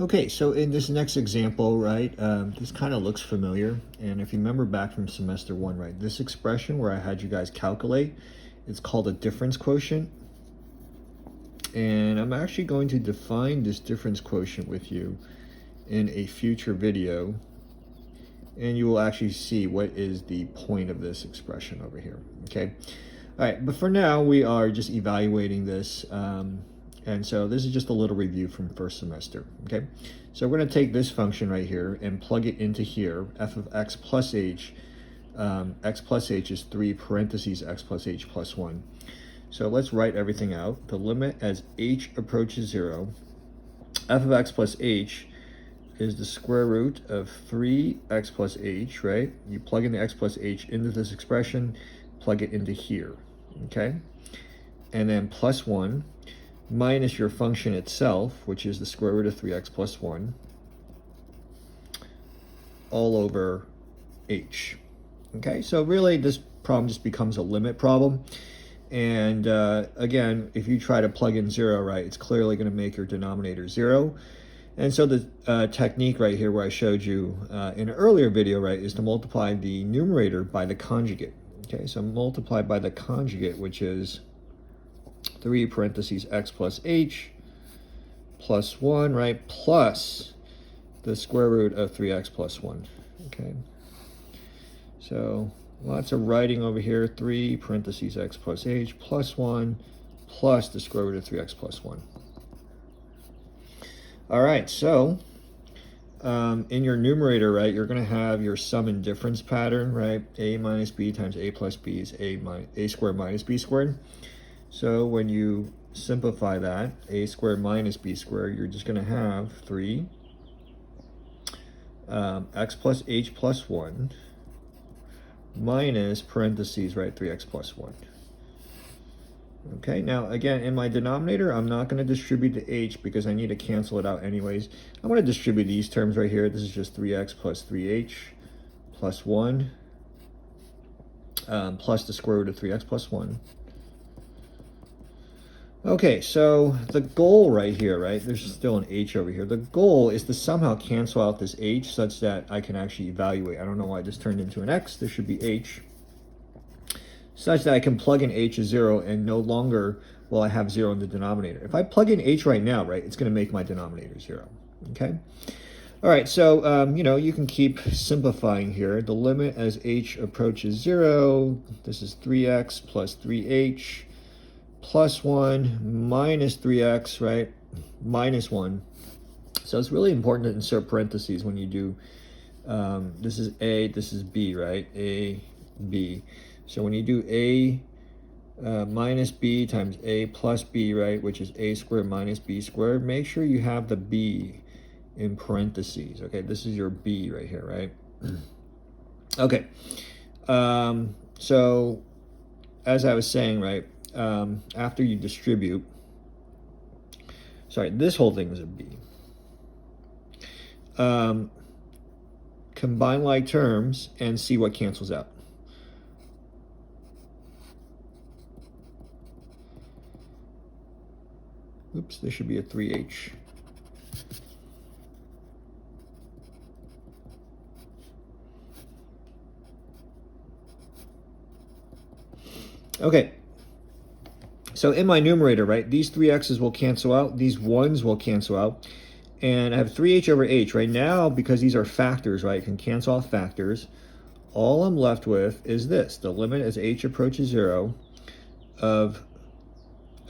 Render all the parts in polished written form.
Okay, so in this next example, right, this kind of looks familiar. And if you remember back from semester one, right, this expression where I had you guys calculate, it's called a difference quotient. And I'm actually going to define this difference quotient with you in a future video. And you will actually see what is the point of this expression over here, okay? All right, but for now, we are just evaluating this. And so this is just a little review from first semester, okay? So we're gonna take this function right here and plug it into here, f of x plus h. X plus h is 3 parentheses x plus h plus 1. So let's write everything out. The limit as h approaches 0, f of x plus h is the square root of 3x plus h, right? You plug in the x plus h into this expression, plug it into here, okay? And then plus 1 minus your function itself, which is the square root of 3x plus 1, all over h. Okay, so really this problem just becomes a limit problem. And again, if you try to plug in 0, right, it's clearly going to make your denominator 0. And so the technique right here where I showed you in an earlier video, right, is to multiply the numerator by the conjugate. Okay, so multiply by the conjugate, which is 3 parentheses x plus h plus 1, right, plus the square root of 3x plus 1, okay? So lots of writing over here, 3 parentheses x plus h plus 1 plus the square root of 3x plus 1. All right, so in your numerator, right, you're going to have your sum and difference pattern, right? A minus b times a plus b is a squared minus b squared. So when you simplify that, a squared minus b squared, you're just going to have 3 x plus h plus 1 minus parentheses, right, 3x plus 1. Okay, now again, in my denominator, I'm not going to distribute the h because I need to cancel it out anyways. I'm going to distribute these terms right here. This is just 3x plus 3h plus 1 plus the square root of 3x plus 1. Okay, so the goal right here, right, there's still an h over here. The goal is to somehow cancel out this h such that I can actually evaluate. I don't know why this turned into an x. This should be h. Such that I can plug in h as 0 and no longer will I have 0 in the denominator. If I plug in h right now, right, it's going to make my denominator 0, okay? All right, so, you know, you can keep simplifying here. The limit as h approaches 0, this is 3x plus 3h plus 1 minus 3x, right, minus 1. So it's really important to insert parentheses when you do, this is a, this is b, right, a, b. So when you do a minus b times a plus b, right, which is a squared minus b squared, make sure you have the b in parentheses. Okay, this is your b right here, right? Okay, so as I was saying, right, after you distribute, sorry, this whole thing is a b. Combine like terms and see what cancels out. Oops, there should be a 3h. Okay, so in my numerator, right, these 3x's will cancel out, these 1's will cancel out, and I have 3h over h. Right now, because these are factors, right, I can cancel off factors. All I'm left with is this, the limit as h approaches 0 of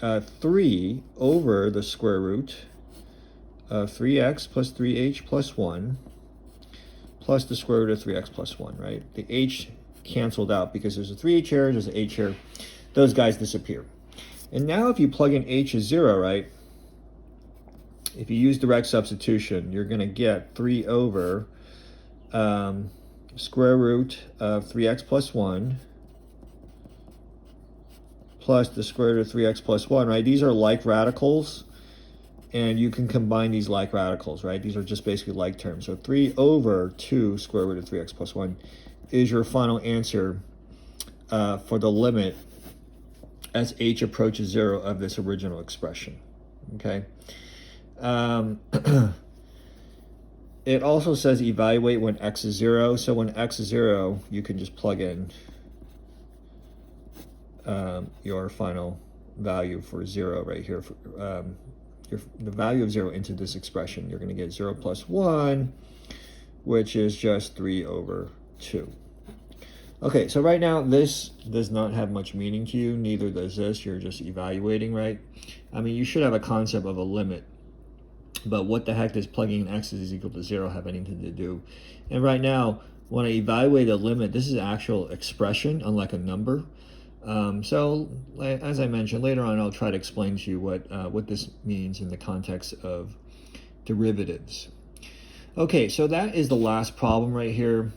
3 over the square root of 3x plus 3h plus 1 plus the square root of 3x plus 1, right? The h canceled out because there's a 3h here, there's an h here. Those guys disappear. And now if you plug in h as 0, right, if you use direct substitution, you're going to get 3 over square root of 3x plus 1 plus the square root of 3x plus 1, right? These are like radicals, and you can combine these like radicals, right? These are just basically like terms. So 3 over 2 square root of 3x plus 1 is your final answer for the limit as h approaches 0 of this original expression, okay? it also says evaluate when x is 0. So when x is 0, you can just plug in your final value for 0 right here. For, the value of 0 into this expression. You're going to get 0 plus 1, which is just 3 over 2. Okay, so right now this does not have much meaning to you. Neither does this. You're just evaluating, right? I mean, you should have a concept of a limit. But what the heck does plugging in x is equal to 0 have anything to do? And right now, when I evaluate a limit, this is an actual expression, unlike a number. So, as I mentioned, later on I'll try to explain to you what this means in the context of derivatives. Okay, so that is the last problem right here.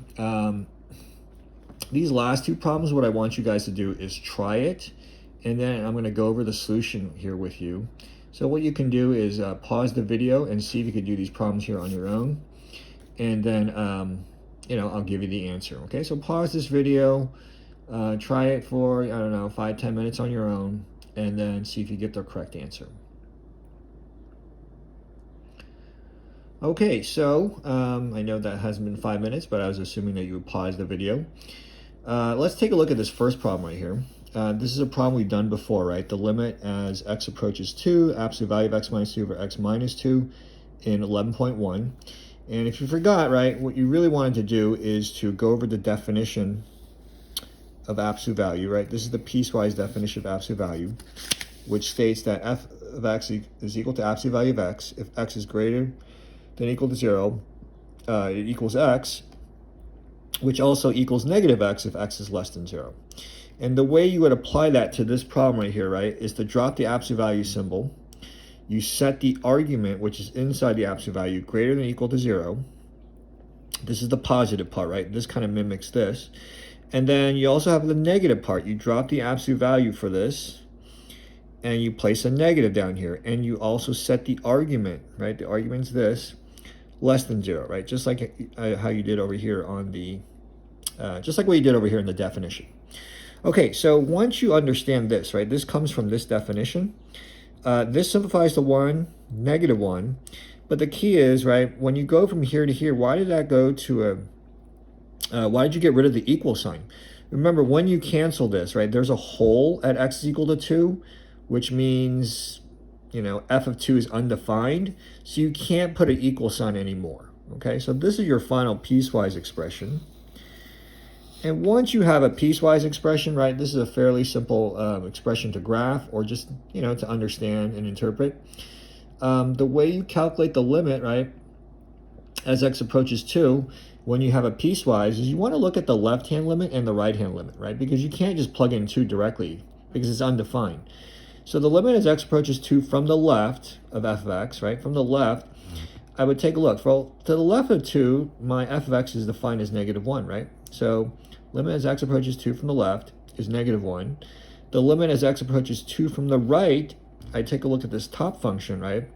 These last two problems, what I want you guys to do is try it, and then I'm going to go over the solution here with you. So what you can do is pause the video and see if you can do these problems here on your own, and then I'll give you the answer. Okay, so pause this video, try it for, I don't know, 5-10 minutes on your own, and then see if you get the correct answer. Okay, so I know that hasn't been 5 minutes, but I was assuming that you would pause the video. Let's take a look at this first problem right here. This is a problem we've done before, right? The limit as x approaches 2, absolute value of x minus 2 over x minus 2 in 11.1. And if you forgot, right, what you really wanted to do is to go over the definition of absolute value, right? This is the piecewise definition of absolute value, which states that f of x is equal to absolute value of x. If x is greater than or equal to 0, it equals x, which also equals negative x if x is less than 0. And the way you would apply that to this problem right here, right, is to drop the absolute value symbol. You set the argument, which is inside the absolute value, greater than or equal to 0. This is the positive part, right? This kind of mimics this. And then you also have the negative part. You drop the absolute value for this, and you place a negative down here. And you also set the argument, right? The argument's this, less than 0, right? Just like how you did over here on the, just like what you did over here in the definition. Okay, so once you understand this, right, this comes from this definition. This simplifies to 1, negative 1. But the key is, right, when you go from here to here, why did that go to why did you get rid of the equal sign? Remember, when you cancel this, right, there's a hole at x is equal to 2, which means, f of 2 is undefined. So you can't put an equal sign anymore. Okay, so this is your final piecewise expression. And once you have a piecewise expression, right, this is a fairly simple expression to graph or just, to understand and interpret. The way you calculate the limit, right, as x approaches 2, when you have a piecewise, is you want to look at the left-hand limit and the right-hand limit, right? Because you can't just plug in 2 directly because it's undefined. So the limit as x approaches 2 from the left of f of x, right, from the left, I would take a look. To the left of 2, my f of x is defined as negative 1, right? So limit as x approaches 2 from the left is negative 1. The limit as x approaches 2 from the right, I take a look at this top function, right?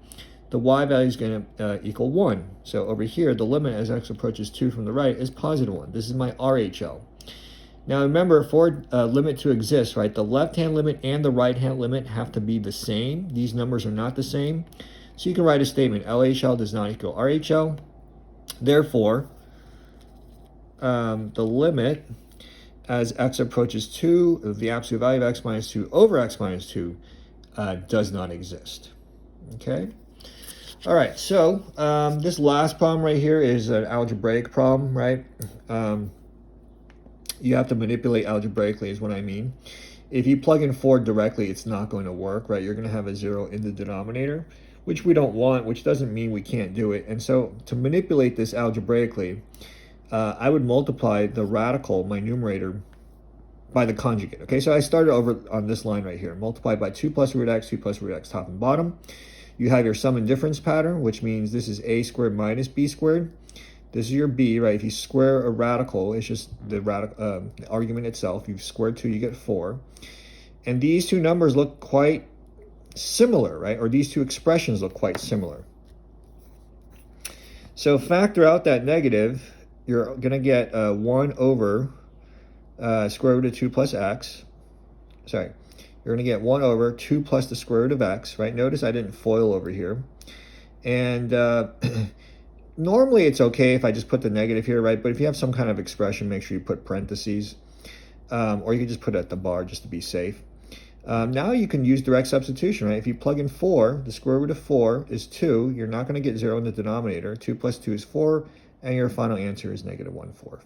The y value is going to equal 1. So over here, the limit as x approaches 2 from the right is positive 1. This is my RHL. Now remember, for limit to exist, right, the left-hand limit and the right-hand limit have to be the same. These numbers are not the same. So you can write a statement, LHL does not equal RHL. Therefore, the limit as x approaches 2 of the absolute value of x minus 2 over x minus 2 does not exist. Okay? All right, so this last problem right here is an algebraic problem, right? You have to manipulate algebraically is what I mean. If you plug in 4 directly, it's not going to work, right? You're going to have a 0 in the denominator, which we don't want, which doesn't mean we can't do it. And so to manipulate this algebraically, I would multiply the radical, my numerator, by the conjugate. Okay, so I started over on this line right here. Multiply by 2 plus root x, 2 plus root x, top and bottom. You have your sum and difference pattern, which means this is a squared minus b squared. This is your b, right? If you square a radical, it's just the argument itself. You square 2, you get 4. And these two numbers look quite similar, right? Or these two expressions look quite similar. So factor out that negative. You're going to get 1 over square root of 2 plus x. Sorry. You're going to get 1 over 2 plus the square root of x, right? Notice I didn't FOIL over here. And normally it's okay if I just put the negative here, right? But if you have some kind of expression, make sure you put parentheses. Or you can just put it at the bar just to be safe. Now you can use direct substitution, right? If you plug in 4, the square root of 4 is 2. You're not going to get 0 in the denominator. 2 plus 2 is 4, and your final answer is -1/4.